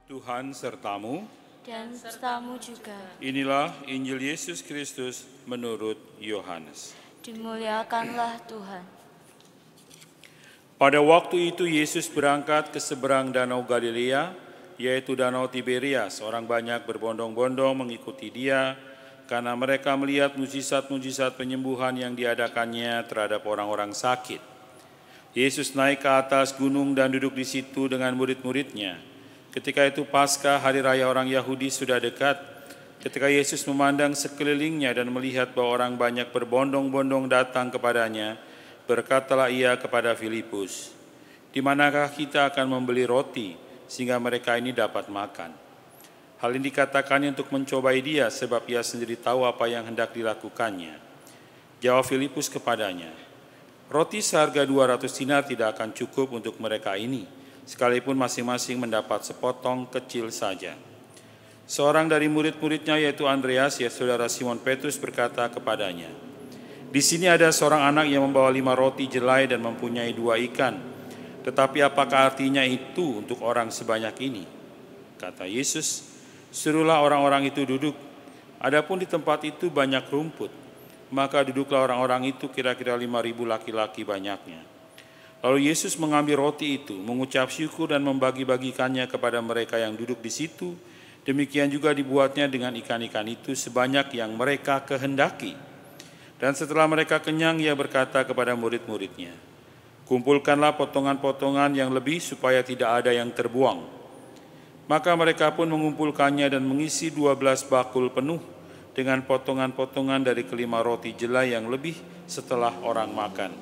Tuhan sertamu. Dan sertamu juga. Inilah Injil Yesus Kristus menurut Yohanes. Dimuliakanlah Tuhan. Pada waktu itu Yesus berangkat ke seberang danau Galilea, yaitu danau Tiberias. Orang banyak berbondong-bondong mengikuti dia, karena mereka melihat mujizat-mujizat penyembuhan yang diadakannya terhadap orang-orang sakit. Yesus naik ke atas gunung dan duduk di situ dengan murid-muridnya. Ketika itu Paskah, hari raya orang Yahudi, sudah dekat. Ketika Yesus memandang sekelilingnya dan melihat bahwa orang banyak berbondong-bondong datang kepadanya, berkatalah ia kepada Filipus, "Di manakah kita akan membeli roti sehingga mereka ini dapat makan?" Hal ini dikatakannya untuk mencobai dia, sebab ia sendiri tahu apa yang hendak dilakukannya. Jawab Filipus kepadanya, "Roti seharga 200 dinar tidak akan cukup untuk mereka ini, sekalipun masing-masing mendapat sepotong kecil saja." Seorang dari murid-muridnya, yaitu Andreas, ya saudara Simon Petrus, berkata kepadanya, "Di sini ada seorang anak yang membawa 5 roti jelai dan mempunyai 2 ikan. Tetapi apakah artinya itu untuk orang sebanyak ini?" Kata Yesus, "Suruhlah orang-orang itu duduk. Adapun di tempat itu banyak rumput." Maka duduklah orang-orang itu, kira-kira 5.000 laki-laki banyaknya. Lalu Yesus mengambil roti itu, mengucap syukur dan membagi-bagikannya kepada mereka yang duduk di situ. Demikian juga dibuatnya dengan ikan-ikan itu sebanyak yang mereka kehendaki. Dan setelah mereka kenyang, ia berkata kepada murid-muridnya, "Kumpulkanlah potongan-potongan yang lebih supaya tidak ada yang terbuang." Maka mereka pun mengumpulkannya dan mengisi 12 bakul penuh dengan potongan-potongan dari kelima roti jelai yang lebih setelah orang makan.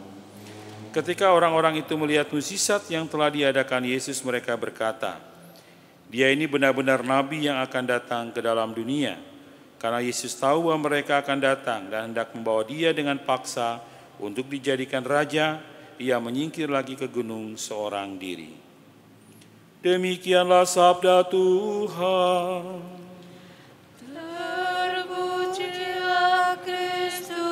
Ketika orang-orang itu melihat mukjizat yang telah diadakan Yesus, mereka berkata, "Dia ini benar-benar nabi yang akan datang ke dalam dunia." Karena Yesus tahu bahwa mereka akan datang dan hendak membawa dia dengan paksa untuk dijadikan raja, ia menyingkir lagi ke gunung seorang diri. Demikianlah sabda Tuhan. Terpujilah Kristus.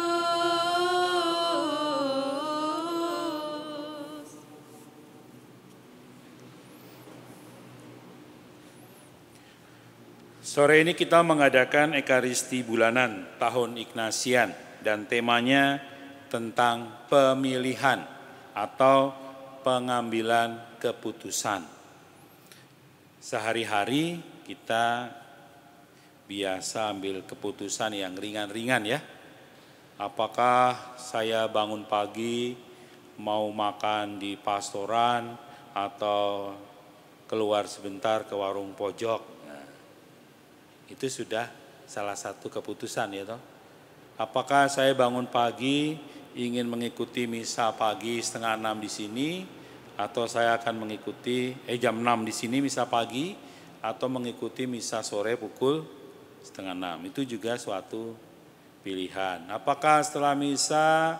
Sore ini kita mengadakan Ekaristi bulanan tahun Ignatian dan temanya tentang pemilihan atau pengambilan keputusan. Sehari-hari kita biasa ambil keputusan yang ringan-ringan ya. Apakah saya bangun pagi mau makan di pastoran atau keluar sebentar ke warung pojok? Itu sudah salah satu keputusan ya toh. Apakah saya bangun pagi ingin mengikuti misa pagi 5:30 di sini, atau saya akan mengikuti jam 6 di sini misa pagi, atau mengikuti misa sore pukul 5:30. Itu juga suatu pilihan. Apakah setelah misa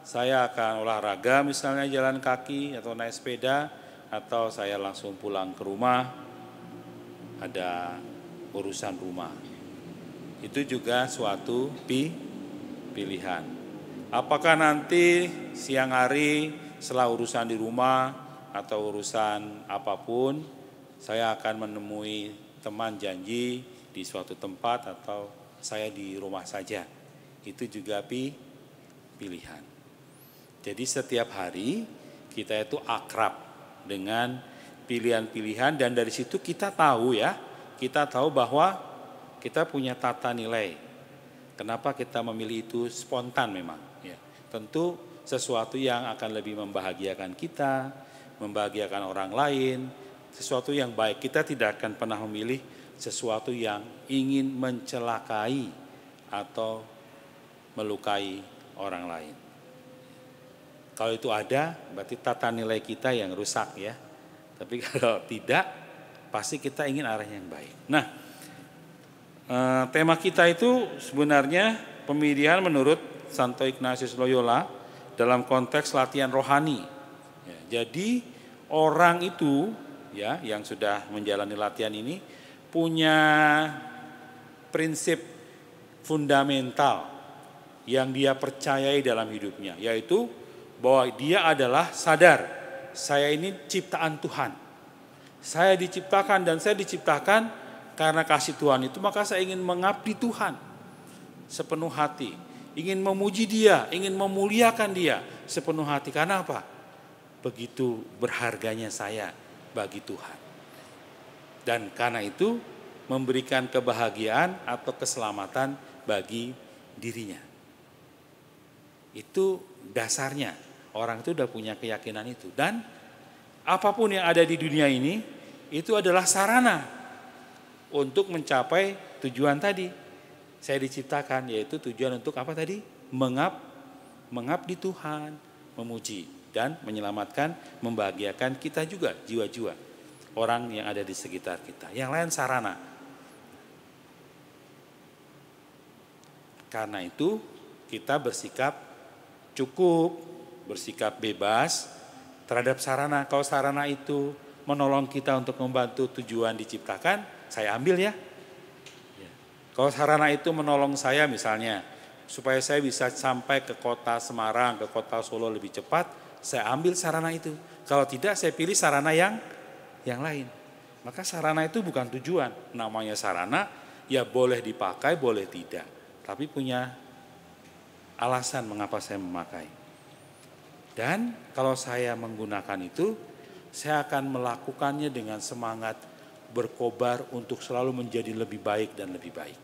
saya akan olahraga, misalnya jalan kaki atau naik sepeda, atau saya langsung pulang ke rumah, ada urusan rumah. Itu juga suatu pilihan. Apakah nanti siang hari setelah urusan di rumah atau urusan apapun, saya akan menemui teman janji di suatu tempat atau saya di rumah saja. Itu juga pilihan. Jadi setiap hari kita itu akrab dengan pilihan-pilihan, dan dari situ kita tahu ya, kita tahu bahwa kita punya tata nilai. Kenapa kita memilih itu spontan memang. Ya. Tentu sesuatu yang akan lebih membahagiakan kita, membahagiakan orang lain, sesuatu yang baik. Kita tidak akan pernah memilih sesuatu yang ingin mencelakai atau melukai orang lain. Kalau itu ada, berarti tata nilai kita yang rusak ya. Tapi kalau tidak, pasti kita ingin arah yang baik. Nah, tema kita itu sebenarnya pemilihan menurut Santo Ignatius Loyola dalam konteks latihan rohani. Ya, jadi orang itu ya yang sudah menjalani latihan ini punya prinsip fundamental yang dia percayai dalam hidupnya, yaitu bahwa dia adalah sadar, saya ini ciptaan Tuhan. Saya diciptakan dan saya diciptakan karena kasih Tuhan itu, maka saya ingin mengabdi Tuhan sepenuh hati. Ingin memuji Dia, ingin memuliakan Dia sepenuh hati. Karena apa? Begitu berharganya saya bagi Tuhan. Dan karena itu memberikan kebahagiaan atau keselamatan bagi dirinya. Itu dasarnya. Orang itu udah punya keyakinan itu. Dan apapun yang ada di dunia ini, itu adalah sarana untuk mencapai tujuan tadi. Saya diciptakan, yaitu tujuan untuk apa tadi? Mengabdi Tuhan, memuji, dan menyelamatkan, membahagiakan kita juga, jiwa-jiwa orang yang ada di sekitar kita. Yang lain sarana. Karena itu kita bersikap cukup, bersikap bebas terhadap sarana. Kalau sarana itu menolong kita untuk membantu tujuan diciptakan, saya ambil ya. Kalau sarana itu menolong saya misalnya, supaya saya bisa sampai ke kota Semarang, ke kota Solo lebih cepat, saya ambil sarana itu. Kalau tidak, saya pilih sarana yang lain. Maka sarana itu bukan tujuan. Namanya sarana, ya boleh dipakai, boleh tidak. Tapi punya alasan mengapa saya memakai. Dan kalau saya menggunakan itu, saya akan melakukannya dengan semangat berkobar untuk selalu menjadi lebih baik dan lebih baik.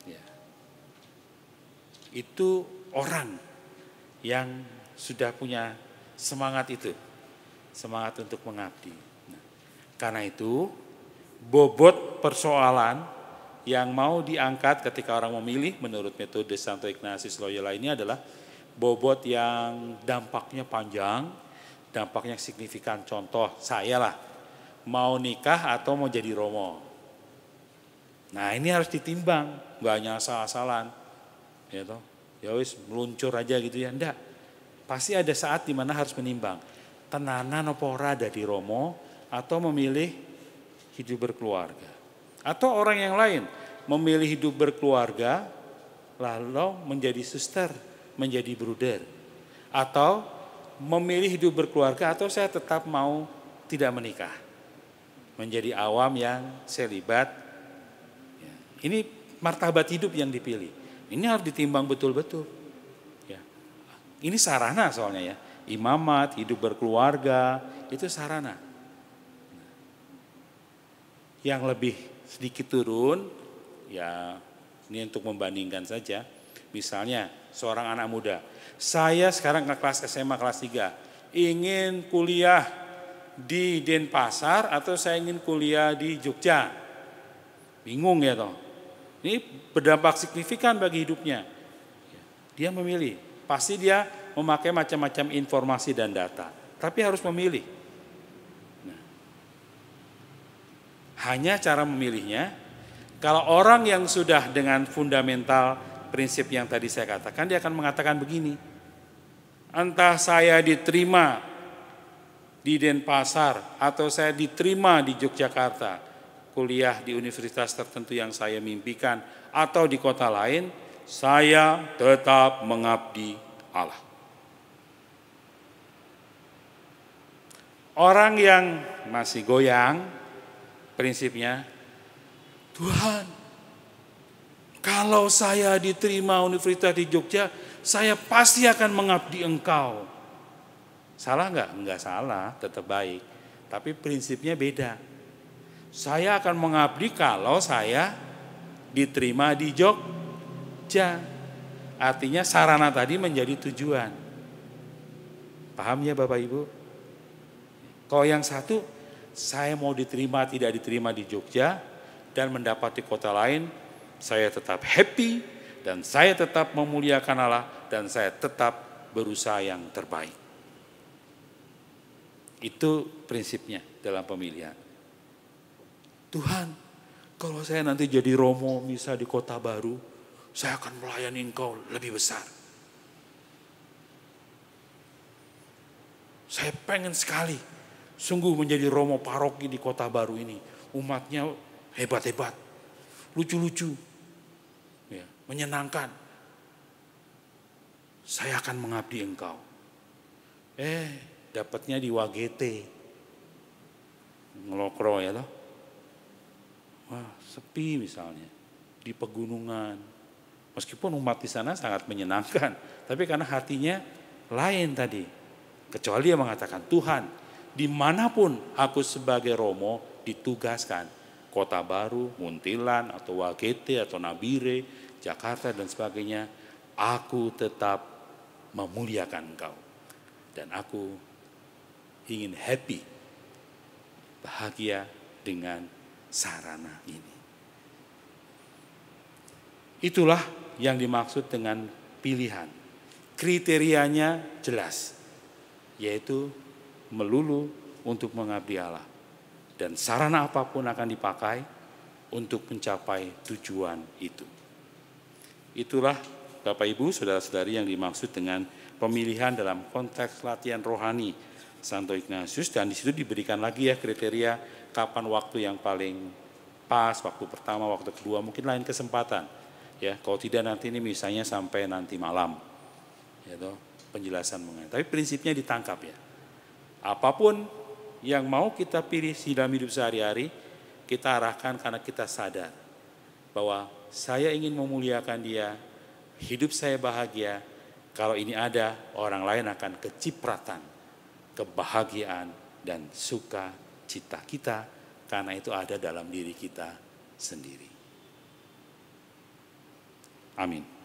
Ya. Itu orang yang sudah punya semangat itu, semangat untuk mengabdi. Nah, karena itu bobot persoalan yang mau diangkat ketika orang memilih menurut metode Santo Ignatius Loyola ini adalah bobot yang dampaknya panjang, dampaknya signifikan. Contoh saya lah, mau nikah atau mau jadi romo. Nah ini harus ditimbang, gak hanya asal-asalan. Ya wis meluncur aja gitu ya, enggak. Pasti ada saat dimana harus menimbang. Tenanan apa ora dadi romo atau memilih hidup berkeluarga. Atau orang yang lain memilih hidup berkeluarga lalu menjadi suster, menjadi bruder. Atau memilih hidup berkeluarga atau saya tetap mau tidak menikah. Menjadi awam yang selibat. Ini martabat hidup yang dipilih. Ini harus ditimbang betul-betul. Ya. Ini sarana soalnya ya. Imamat, hidup berkeluarga, itu sarana. Yang lebih sedikit turun, ya ini untuk membandingkan saja. Misalnya seorang anak muda, saya sekarang ke kelas SMA kelas 3, ingin kuliah di Denpasar atau saya ingin kuliah di Jogja. Bingung ya toh. Ini berdampak signifikan bagi hidupnya. Dia memilih, pasti dia memakai macam-macam informasi dan data, tapi harus memilih. Hanya cara memilihnya, kalau orang yang sudah dengan fundamental prinsip yang tadi saya katakan, dia akan mengatakan begini, entah saya diterima di Denpasar atau saya diterima di Yogyakarta, kuliah di universitas tertentu yang saya mimpikan atau di kota lain, saya tetap mengabdi Allah. Orang yang masih goyang, prinsipnya, Tuhan, kalau saya diterima universitas di Jogja, saya pasti akan mengabdi Engkau. Salah enggak? Enggak salah, tetap baik. Tapi prinsipnya beda. Saya akan mengabdi kalau saya diterima di Jogja. Artinya sarana tadi menjadi tujuan. Paham ya Bapak Ibu? Kalau yang satu, saya mau diterima tidak diterima di Jogja dan mendapati kota lain, saya tetap happy dan saya tetap memuliakan Allah dan saya tetap berusaha yang terbaik. Itu prinsipnya dalam pemilihan. Tuhan, kalau saya nanti jadi romo misal di kota baru, saya akan melayani Engkau lebih besar. Saya pengen sekali sungguh menjadi romo paroki di kota baru ini. Umatnya hebat-hebat, lucu-lucu, ya, menyenangkan. Saya akan mengabdi Engkau. Dapatnya di Wagete. ngelokro ya toh. Wah, sepi misalnya di pegunungan. Meskipun umat di sana sangat menyenangkan, tapi karena hatinya lain tadi. Kecuali dia mengatakan, Tuhan, dimanapun aku sebagai Romo ditugaskan, Kota Baru, Muntilan, atau Wagete, atau Nabire, Jakarta dan sebagainya, aku tetap memuliakan Engkau. Dan aku ingin happy, bahagia dengan sarana ini. Itulah yang dimaksud dengan pilihan. Kriterianya jelas, yaitu melulu untuk mengabdi Allah. Dan sarana apapun akan dipakai untuk mencapai tujuan itu. Itulah Bapak Ibu, saudara-saudari yang dimaksud dengan pemilihan dalam konteks latihan rohani Santo Ignatius. Dan di situ diberikan lagi ya kriteria kapan waktu yang paling pas, waktu pertama, waktu kedua, mungkin lain kesempatan. Ya, kalau tidak nanti ini misalnya sampai nanti malam. Ya toh, penjelasan mengenai. Tapi prinsipnya ditangkap ya. Apapun yang mau kita pilih dalam hidup sehari-hari, kita arahkan karena kita sadar bahwa saya ingin memuliakan Dia, hidup saya bahagia. Kalau ini ada, orang lain akan kecipratan, kebahagiaan dan sukacita kita, karena itu ada dalam diri kita sendiri. Amin.